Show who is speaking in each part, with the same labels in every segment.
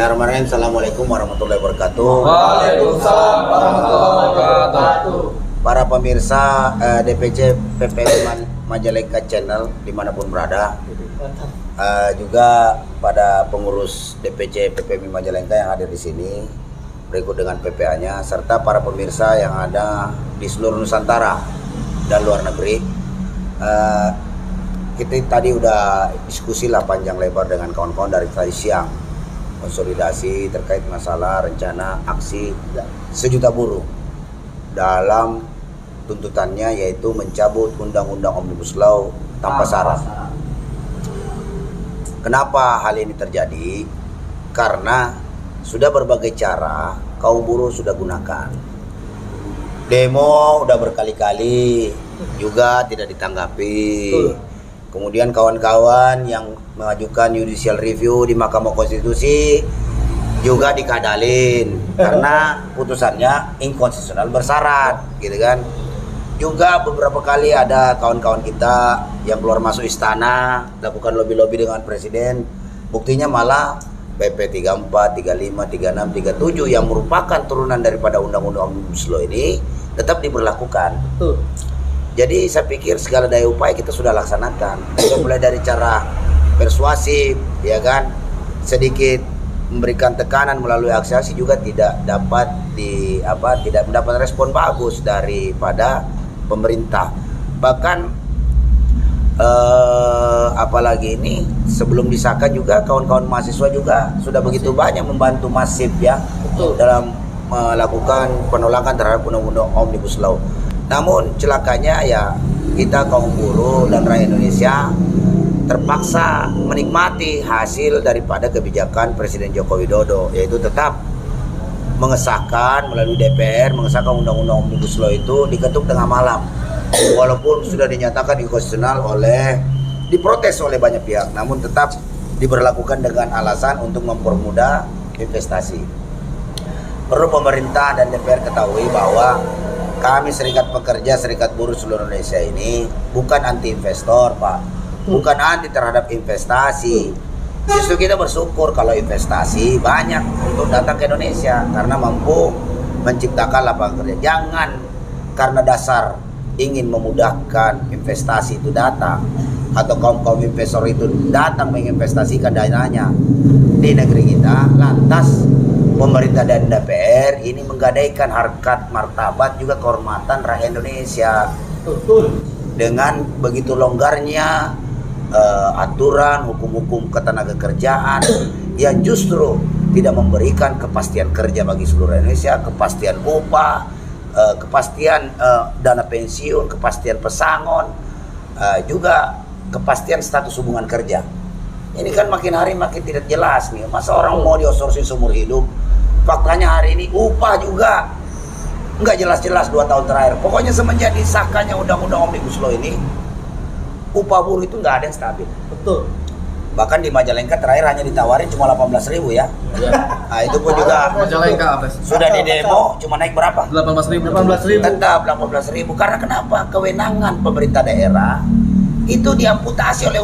Speaker 1: Bismillahirrahmanirrahim. Assalamualaikum warahmatullahi wabarakatuh.
Speaker 2: Waalaikumsalam warahmatullahi wabarakatuh.
Speaker 1: Para pemirsa DPC PPM Majalengka Channel dimanapun berada, juga pada pengurus DPC PPM Majalengka yang hadir di sini, berikut dengan PPA-nya, serta para pemirsa yang ada di seluruh Nusantara dan luar negeri. Kita tadi udah diskusi lah panjang lebar dengan kawan-kawan dari tadi siang, konsolidasi terkait masalah rencana aksi 1 juta buruh dalam tuntutannya, yaitu mencabut Undang-Undang Omnibus Law tanpa syarat. Kenapa hal ini terjadi? Karena sudah berbagai cara kaum buruh sudah gunakan. Demo udah berkali-kali juga tidak ditanggapi. Kemudian kawan-kawan yang mengajukan judicial review di Mahkamah Konstitusi juga dikadalin karena putusannya inkonstitusional bersyarat, gitu kan. Juga beberapa kali ada kawan-kawan kita yang keluar masuk istana, lakukan lobby-lobby dengan presiden. Buktinya malah PP 34, 35, 36, 37 yang merupakan turunan daripada Undang-Undang Omnibus Law ini tetap diberlakukan.
Speaker 2: Betul.
Speaker 1: Jadi saya pikir segala daya upaya kita sudah laksanakan. Kita mulai dari cara persuasif, ya kan, sedikit memberikan tekanan melalui aksi juga tidak dapat tidak mendapat respon bagus daripada pemerintah. Bahkan apalagi ini sebelum disahkan juga kawan-kawan mahasiswa juga sudah begitu banyak membantu masif ya.
Speaker 2: Betul.
Speaker 1: Dalam melakukan penolakan terhadap Undang-Undang Omnibus Law. Namun celakanya ya kita kaum buruh dan rakyat Indonesia terpaksa menikmati hasil daripada kebijakan Presiden Joko Widodo, yaitu tetap mengesahkan melalui DPR, mengesahkan Undang-Undang Omnibus Law itu diketuk tengah malam. Walaupun sudah dinyatakan inkonstitusional diprotes oleh banyak pihak, namun tetap diberlakukan dengan alasan untuk mempermudah investasi. Perlu pemerintah dan DPR ketahui bahwa kami Serikat Pekerja, Serikat Buruh seluruh Indonesia ini bukan anti investor, Pak. Bukan anti terhadap investasi. Justru kita bersyukur kalau investasi banyak untuk datang ke Indonesia karena mampu menciptakan lapangan kerja. Jangan karena dasar ingin memudahkan investasi itu datang, atau kaum investor itu datang menginvestasikan dananya di negeri kita, lantas pemerintah dan DPR ini menggadaikan harkat martabat juga kehormatan rakyat Indonesia.
Speaker 2: Betul.
Speaker 1: Dengan begitu longgarnya aturan hukum-hukum ketenagakerjaan yang justru tidak memberikan kepastian kerja bagi seluruh Indonesia, kepastian upah, kepastian dana pensiun, kepastian pesangon, juga kepastian status hubungan kerja. Ini kan makin hari makin tidak jelas nih. Masa orang mau di-outsourcing seumur hidup? Faktanya hari ini upah juga nggak jelas-jelas 2 tahun terakhir. Pokoknya semenjak disahkannya Undang-Undang Omnibus Law ini, upah buruh itu nggak ada yang stabil.
Speaker 2: Betul.
Speaker 1: Bahkan di Majalengka terakhir hanya ditawarin cuma 18.000 ya. Nah itu pun juga
Speaker 2: Majalengka apa?
Speaker 1: sudah di demo cuma naik berapa?
Speaker 2: 18.000. 18.000.
Speaker 1: Tetap 18.000. Karena kenapa? Kewenangan pemerintah daerah itu diamputasi oleh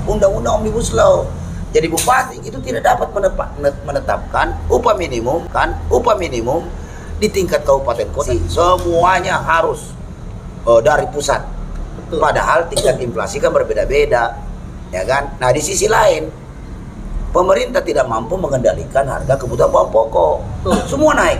Speaker 1: Undang-Undang Omnibus Law. Jadi bupati itu tidak dapat menetapkan upah minimum di tingkat kabupaten kota. Semuanya harus dari pusat.
Speaker 2: Betul.
Speaker 1: Padahal tingkat inflasi kan berbeda-beda, ya kan? Nah di sisi lain pemerintah tidak mampu mengendalikan harga kebutuhan bahan pokok. Semua naik.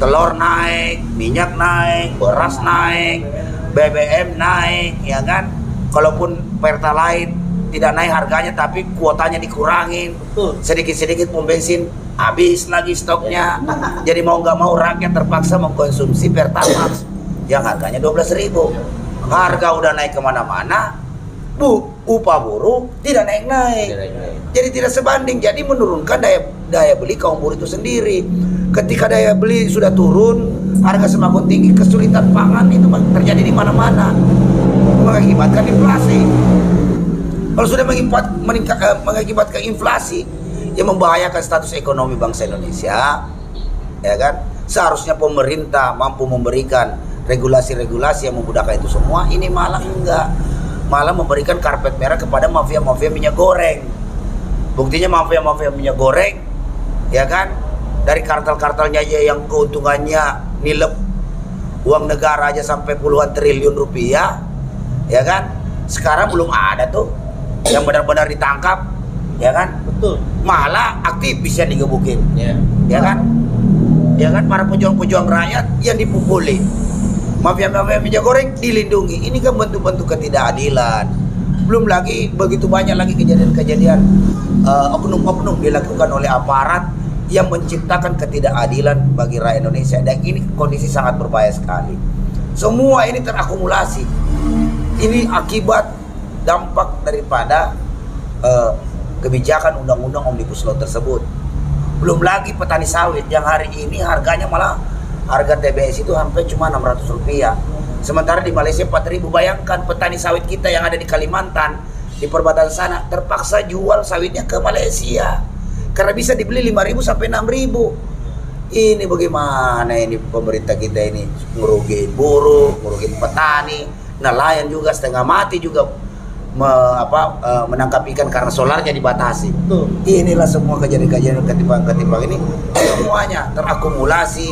Speaker 1: Telur naik, minyak naik, beras naik, BBM naik, ya kan? Kalaupun Pertalite tidak naik harganya tapi kuotanya dikurangin. Sedikit-sedikit pom bensin habis lagi stoknya. Jadi mau nggak mau rakyat terpaksa mengkonsumsi Pertamax yang harganya 12.000. Harga udah naik kemana-mana, upah buruh tidak naik-naik. Jadi tidak sebanding, jadi menurunkan daya beli kaum buruh itu sendiri. Ketika daya beli sudah turun, harga semakin tinggi, kesulitan pangan itu terjadi di mana-mana, mengakibatkan inflasi. Kalau sudah mengakibatkan inflasi yang membahayakan status ekonomi bangsa Indonesia, ya kan? Seharusnya pemerintah mampu memberikan regulasi-regulasi yang memudahkan itu semua. Ini malah enggak, malah memberikan karpet merah kepada mafia-mafia minyak goreng. Buktinya mafia-mafia minyak goreng ya kan? Dari kartel-kartelnya aja yang keuntungannya nilep uang negara aja sampai puluhan triliun rupiah, ya kan? Sekarang belum ada tuh yang benar-benar ditangkap, ya kan?
Speaker 2: Betul.
Speaker 1: Malah aktivis yang digebukin,
Speaker 2: Ya.
Speaker 1: ya kan? Ya kan, para pejuang-pejuang rakyat yang dipukuli, mafia-mafia minyak goreng dilindungi. Ini kan bentuk-bentuk ketidakadilan. Belum lagi begitu banyak lagi kejadian-kejadian oknum-oknum dilakukan oleh aparat yang menciptakan ketidakadilan bagi rakyat Indonesia. Dan ini kondisi sangat berbahaya sekali. Semua ini terakumulasi. Ini akibat dampak daripada kebijakan undang-undang Omnibus Law tersebut. Belum lagi petani sawit yang hari ini harganya malah harga TBS itu hampir cuma Rp600. Sementara di Malaysia 4.000. Bayangkan petani sawit kita yang ada di Kalimantan, di perbatasan sana, terpaksa jual sawitnya ke Malaysia karena bisa dibeli 5.000 sampai 6.000. Ini bagaimana ini pemerintah kita ini ngerugiin buruh, ngerugiin petani, nelayan juga setengah mati juga menangkap ikan karena solarnya dibatasi.
Speaker 2: Betul.
Speaker 1: Inilah semua kejadian-kejadian ketimbang-ketimbang ini semuanya terakumulasi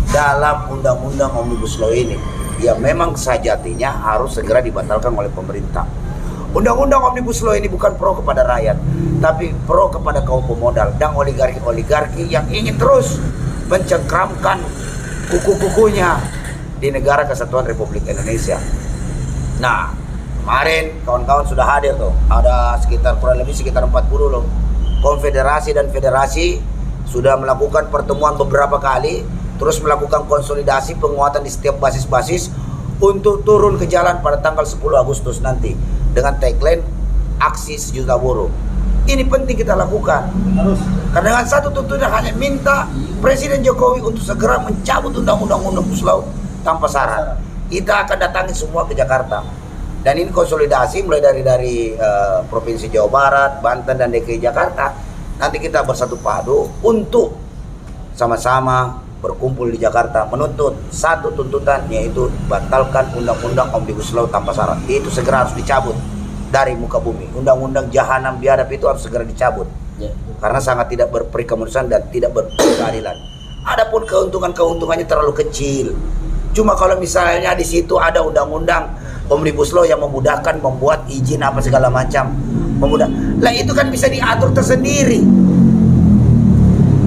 Speaker 1: dalam undang-undang Omnibus Law ini yang memang sejatinya harus segera dibatalkan oleh pemerintah. Undang-undang Omnibus Law ini bukan pro kepada rakyat, tapi pro kepada kaum pemodal dan oligarki-oligarki yang ingin terus mencengkramkan kuku-kukunya di negara kesatuan Republik Indonesia. Nah, kemarin kawan-kawan sudah hadir tuh, ada kurang lebih sekitar 40 loh. Konfederasi dan federasi sudah melakukan pertemuan beberapa kali, terus melakukan konsolidasi penguatan di setiap basis-basis untuk turun ke jalan pada tanggal 10 Agustus nanti dengan tagline aksi sejuta buruh. Ini penting kita lakukan.
Speaker 2: Harus.
Speaker 1: Karena dengan satu tuntutan hanya minta Presiden Jokowi untuk segera mencabut undang-undang Omnibus Law tanpa syarat. Kita akan datangi semua ke Jakarta. Dan ini konsolidasi mulai dari Provinsi Jawa Barat, Banten dan DKI Jakarta. Nanti kita bersatu padu untuk sama-sama berkumpul di Jakarta menuntut satu tuntutan, yaitu batalkan undang-undang Omnibus Law tanpa syarat. Itu segera harus dicabut dari muka bumi. Undang-undang jahanam biadab itu harus segera dicabut.
Speaker 2: Ya.
Speaker 1: Karena sangat tidak berperikemanusiaan dan tidak berkeadilan. Adapun keuntungannya terlalu kecil. Cuma kalau misalnya di situ ada undang-undang Omnibus Law yang memudahkan membuat izin apa segala macam, lah itu kan bisa diatur tersendiri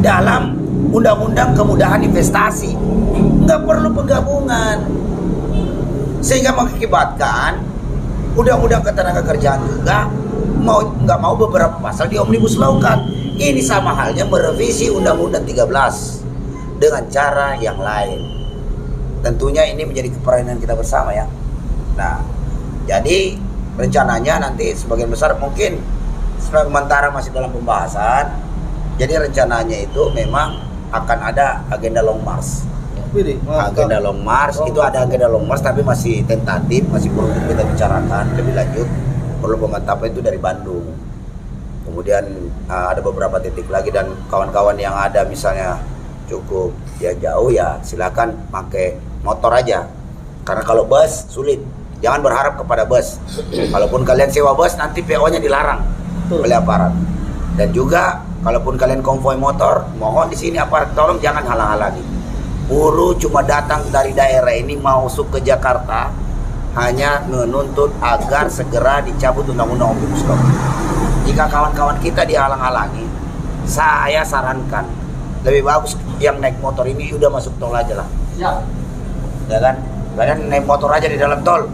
Speaker 1: dalam undang-undang kemudahan investasi. Nggak perlu penggabungan, sehingga mengakibatkan undang-undang ketenagakerjaan juga nggak mau beberapa pasal di Omnibus Law kan. Ini sama halnya merevisi Undang-Undang 13 dengan cara yang lain. Tentunya ini menjadi keperluan kita bersama ya. Nah, jadi rencananya nanti sebagian besar mungkin sementara masih dalam pembahasan. Jadi rencananya itu memang akan ada agenda long march. Agenda long march itu ada agenda long march tapi masih tentatif, masih perlu kita bicarakan lebih lanjut. Perlu pemantapan itu dari Bandung. Kemudian ada beberapa titik lagi, dan kawan-kawan yang ada misalnya cukup ya jauh ya silakan pakai motor aja. Karena kalau bus sulit. Jangan berharap kepada bus. Kalaupun kalian sewa bus, nanti PO-nya dilarang oleh aparat. Dan juga kalaupun kalian konvoi motor, mohon di sini aparat tolong jangan halang-halangi. Buruh cuma datang dari daerah ini mau masuk ke Jakarta hanya menuntut agar segera dicabut undang-undang Omnibus Law. Jika kawan-kawan kita dihalang-halangi, saya sarankan lebih bagus yang naik motor ini udah masuk tol aja lah. Ya kan? Kalian naik motor aja di dalam tol.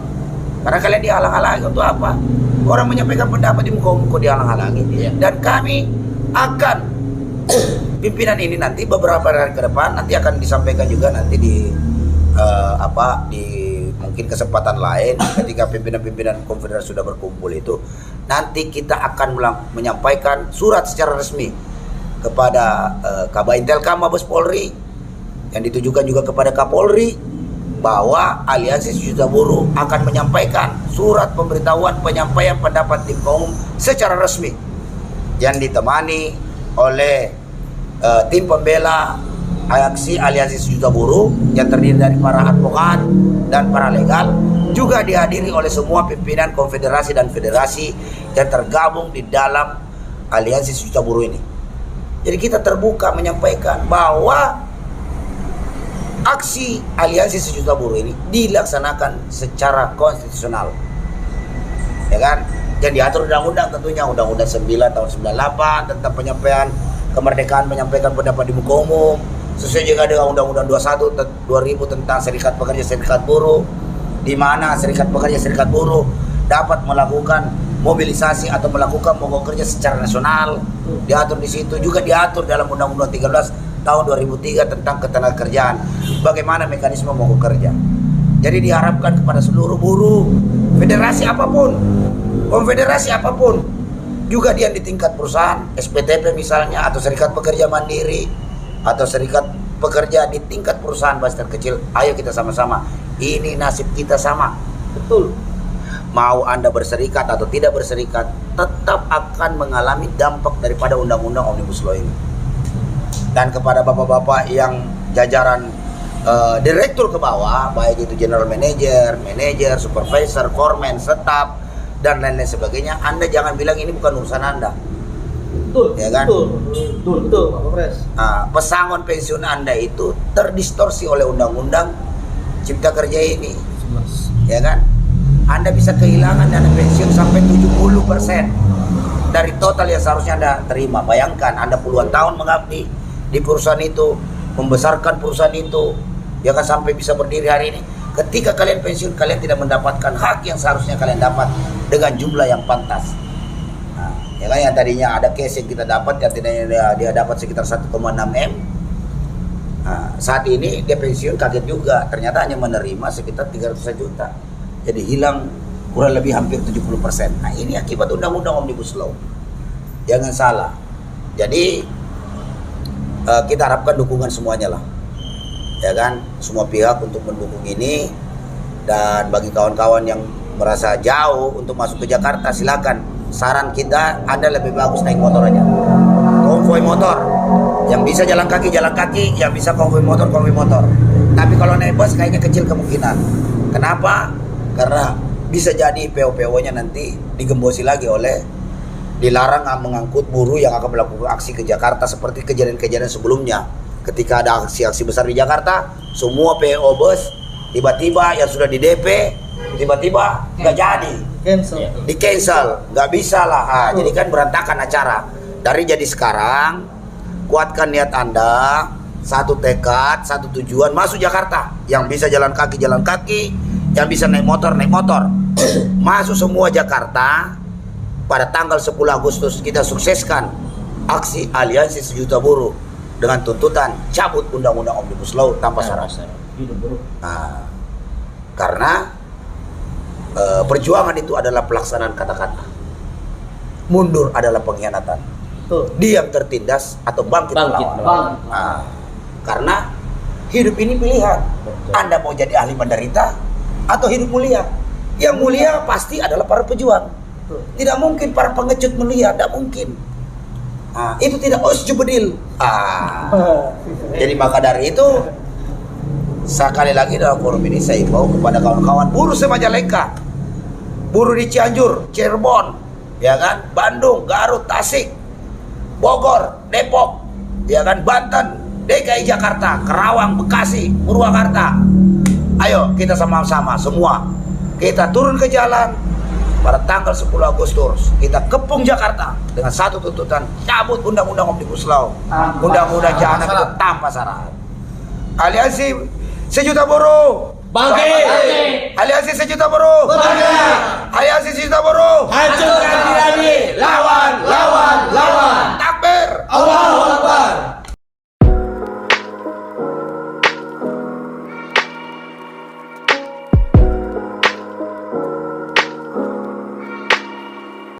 Speaker 1: Karena kalian dihalang-halangi untuk apa? Orang menyampaikan pendapat di muka-muka dihalang-halangi. Dan kami akan pimpinan ini nanti beberapa hari ke depan nanti akan disampaikan juga nanti di mungkin kesempatan lain ketika pimpinan-pimpinan konfederasi sudah berkumpul itu, nanti kita akan menyampaikan surat secara resmi kepada Kabintelkam Mabes Polri yang ditujukan juga kepada Kapolri bahwa Aliansi Sejuta Buruh akan menyampaikan surat pemberitahuan penyampaian pendapat tim kaum secara resmi yang ditemani oleh tim pembela aksi Aliansi Sejuta Buruh yang terdiri dari para advokat dan para legal, juga dihadiri oleh semua pimpinan konfederasi dan federasi yang tergabung di dalam Aliansi Sejuta Buruh ini. Jadi kita terbuka menyampaikan bahwa aksi aliansi sejuta buruh ini dilaksanakan secara konstitusional, ya kan? Yang diatur undang-undang tentunya Undang-Undang 9 tahun 98 tentang penyampaian kemerdekaan menyampaikan pendapat di muka umum, sesuai juga dengan Undang-Undang 21 2000 tentang serikat pekerja serikat buruh, di mana serikat pekerja serikat buruh dapat melakukan mobilisasi atau melakukan mogok kerja secara nasional. Diatur di situ, juga diatur dalam Undang-Undang 13 tahun 2003 tentang ketenagakerjaan, bagaimana mekanisme mogok kerja. Jadi diharapkan kepada seluruh buruh, federasi apapun, konfederasi apapun, juga dia di tingkat perusahaan, SPTP misalnya, atau serikat pekerja mandiri, atau serikat pekerja di tingkat perusahaan besar kecil, ayo kita sama-sama, ini nasib kita sama.
Speaker 2: Betul.
Speaker 1: Mau Anda berserikat atau tidak berserikat, tetap akan mengalami dampak daripada Undang-Undang Omnibus Law ini. Dan kepada bapak-bapak yang jajaran direktur ke bawah, baik itu general manager, manager, supervisor, foreman, staff, dan lain-lain sebagainya, Anda jangan bilang ini bukan urusan Anda.
Speaker 2: Betul.
Speaker 1: Ya kan?
Speaker 2: Betul, Pak Kapolres.
Speaker 1: Pesangon pensiun Anda itu terdistorsi oleh Undang-Undang Cipta Kerja ini, ya kan? Anda bisa kehilangan dana pensiun sampai 70% dari total yang seharusnya Anda terima. Bayangkan Anda puluhan tahun mengabdi di perusahaan itu, membesarkan perusahaan itu, ya kan, sampai bisa berdiri hari ini. Ketika kalian pensiun, kalian tidak mendapatkan hak yang seharusnya kalian dapat dengan jumlah yang pantas. Nah, ya kan, yang tadinya ada case yang kita dapat, yang tidaknya dia dapat sekitar 1,6 M. Nah, saat ini dia pensiun kaget juga, ternyata hanya menerima sekitar 300 juta. Jadi hilang kurang lebih hampir 70%. Nah, ini akibat Undang-Undang Omnibus Law. Jangan salah. Jadi kita harapkan dukungan semuanya lah, ya kan, semua pihak untuk mendukung ini. Dan bagi kawan-kawan yang merasa jauh untuk masuk ke Jakarta, silakan. Saran kita, Anda lebih bagus naik motor aja, konvoi motor. Yang bisa jalan kaki, yang bisa konvoi motor. Tapi kalau naik bus kayaknya kecil kemungkinan. Kenapa? Karena bisa jadi PO-PO-nya nanti digembosi lagi oleh, dilarang mengangkut buruh yang akan melakukan aksi ke Jakarta seperti kejadian-kejadian sebelumnya. Ketika ada aksi-aksi besar di Jakarta, semua PO bus tiba-tiba yang sudah di DP tiba-tiba nggak jadi, di cancel, nggak bisa lah. Jadi kan berantakan acara. Jadi sekarang kuatkan niat Anda, satu tekad, satu tujuan, masuk Jakarta. Yang bisa jalan kaki, yang bisa naik motor. Masuk semua Jakarta. Pada tanggal 10 Agustus kita sukseskan aksi aliansi sejuta buruh dengan tuntutan cabut Undang-Undang Omnibus Law tanpa syarat. Nah, karena perjuangan itu adalah pelaksanaan kata-kata. Mundur adalah pengkhianatan. Diam tertindas atau bangkit melawan. Nah, karena hidup ini pilihan. Anda mau jadi ahli menderita atau hidup mulia? Yang mulia pasti adalah para pejuang. Tidak mungkin para pengecut mulia, tidak mungkin. Itu tidak usjubedil. Jadi maka dari itu, sekali lagi dalam forum ini saya himbau kepada kawan-kawan buruh se-Majalengka, buruh di Cianjur, Cirebon, ya kan, Bandung, Garut, Tasik, Bogor, Depok, ya kan, Banten, DKI Jakarta, Karawang, Bekasi, Purwakarta. Ayo kita sama-sama semua kita turun ke jalan. Pada tanggal 10 Agustus kita kepung Jakarta dengan satu tuntutan, cabut Undang-Undang Omnibus Law, Undang-Undang Jangan itu tanpa syarat. Aliansi sejuta buruh
Speaker 2: bangkit.
Speaker 1: Aliansi sejuta buruh
Speaker 2: Bangkit.
Speaker 1: Aliansi sejuta buruh
Speaker 2: Hancur.